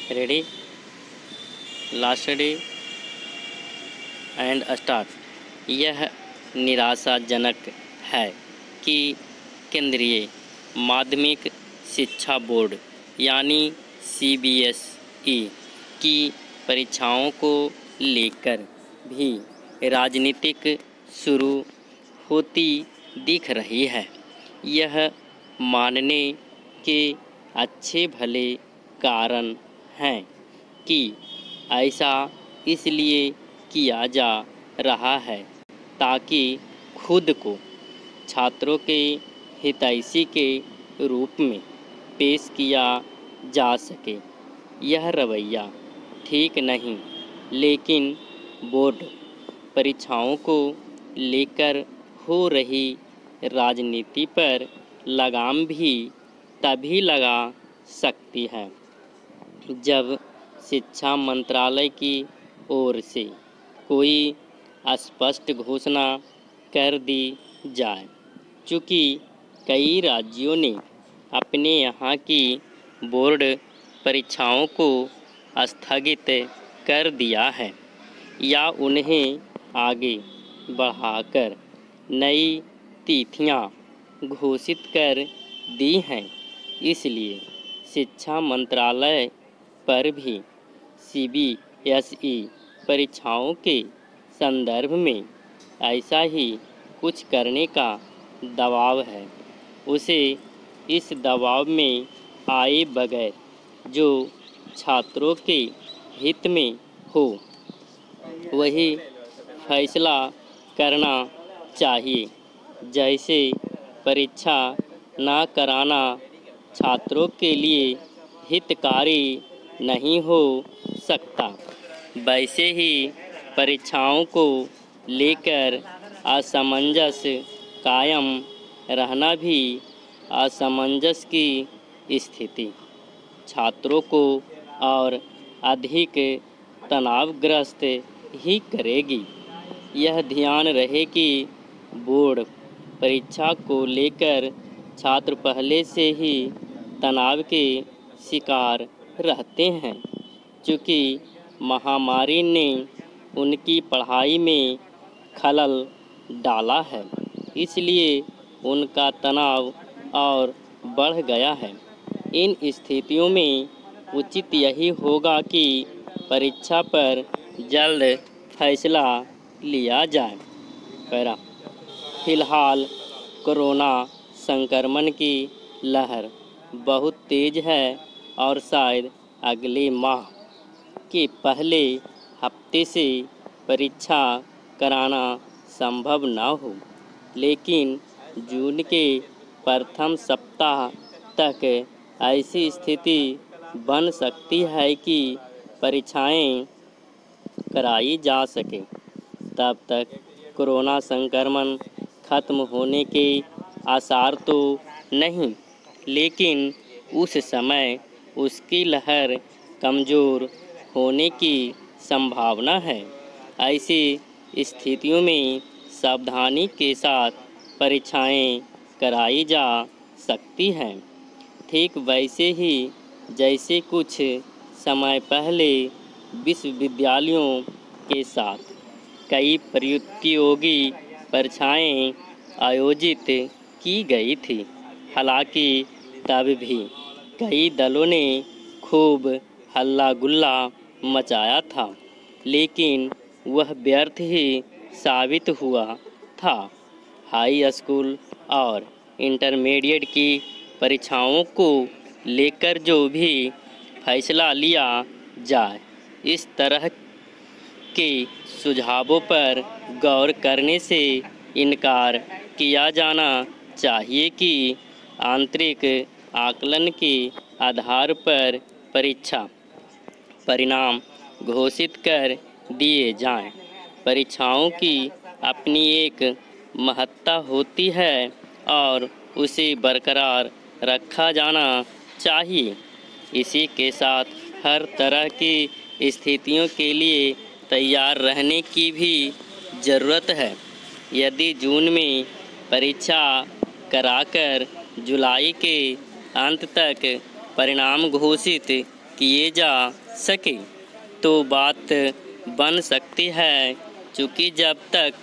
Ready, last day and start. यह निराशाजनक है कि केंद्रीय माध्यमिक शिक्षा बोर्ड यानी CBSE की परीक्षाओं को लेकर भी राजनीतिक शुरू होती दिख रही है। यह मानने के अच्छे भले कारण हैं कि ऐसा इसलिए किया जा रहा है ताकि खुद को छात्रों के हितैषी के रूप में पेश किया जा सके। यह रवैया ठीक नहीं, लेकिन बोर्ड परीक्षाओं को लेकर हो रही राजनीति पर लगाम भी तभी लगा सकती है जब शिक्षा मंत्रालय की ओर से कोई स्पष्ट घोषणा कर दी जाए। चूँकि कई राज्यों ने अपने यहाँ की बोर्ड परीक्षाओं को स्थगित कर दिया है या उन्हें आगे बढ़ाकर नई तिथियां घोषित कर दी हैं, इसलिए शिक्षा मंत्रालय पर भी CBSE परीक्षाओं के संदर्भ में ऐसा ही कुछ करने का दबाव है। उसे इस दबाव में आए बगैर जो छात्रों के हित में हो वही फैसला करना चाहिए। जैसे परीक्षा न कराना छात्रों के लिए हितकारी नहीं हो सकता, वैसे ही परीक्षाओं को लेकर असमंजस कायम रहना भी असमंजस की स्थिति छात्रों को और अधिक तनावग्रस्त ही करेगी। यह ध्यान रहे कि बोर्ड परीक्षा को लेकर छात्र पहले से ही तनाव के शिकार रहते हैं। चूँकि महामारी ने उनकी पढ़ाई में खलल डाला है, इसलिए उनका तनाव और बढ़ गया है। इन स्थितियों में उचित यही होगा कि परीक्षा पर जल्द फैसला लिया जाए। फिलहाल कोरोना संक्रमण की लहर बहुत तेज़ है और शायद अगले माह के पहले हफ्ते से परीक्षा कराना संभव न हो, लेकिन जून के प्रथम सप्ताह तक ऐसी स्थिति बन सकती है कि परीक्षाएं कराई जा सके। तब तक कोरोना संक्रमण खत्म होने के आसार तो नहीं, लेकिन उस समय उसकी लहर कमज़ोर होने की संभावना है। ऐसी स्थितियों में सावधानी के साथ परीक्षाएं कराई जा सकती हैं। ठीक वैसे ही जैसे कुछ समय पहले विश्वविद्यालयों के साथ कई प्रतियोगी परीक्षाएं आयोजित की गई थी। हालांकि तब भी कई दलों ने खूब हल्ला गुल्ला मचाया था, लेकिन वह व्यर्थ ही साबित हुआ था। हाई स्कूल और इंटरमीडिएट की परीक्षाओं को लेकर जो भी फैसला लिया जाए, इस तरह के सुझावों पर गौर करने से इनकार किया जाना चाहिए कि आंतरिक आकलन के आधार पर परीक्षा परिणाम घोषित कर दिए जाएं। परीक्षाओं की अपनी एक महत्ता होती है और उसे बरकरार रखा जाना चाहिए। इसी के साथ हर तरह की स्थितियों के लिए तैयार रहने की भी ज़रूरत है। यदि जून में परीक्षा कराकर जुलाई के अंत तक परिणाम घोषित किए जा सके तो बात बन सकती है, क्योंकि जब तक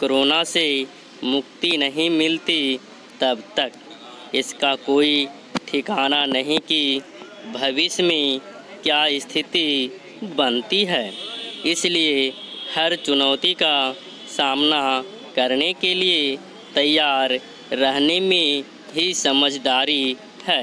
कोरोना से मुक्ति नहीं मिलती तब तक इसका कोई ठिकाना नहीं कि भविष्य में क्या स्थिति बनती है। इसलिए हर चुनौती का सामना करने के लिए तैयार रहने में ही समझदारी है।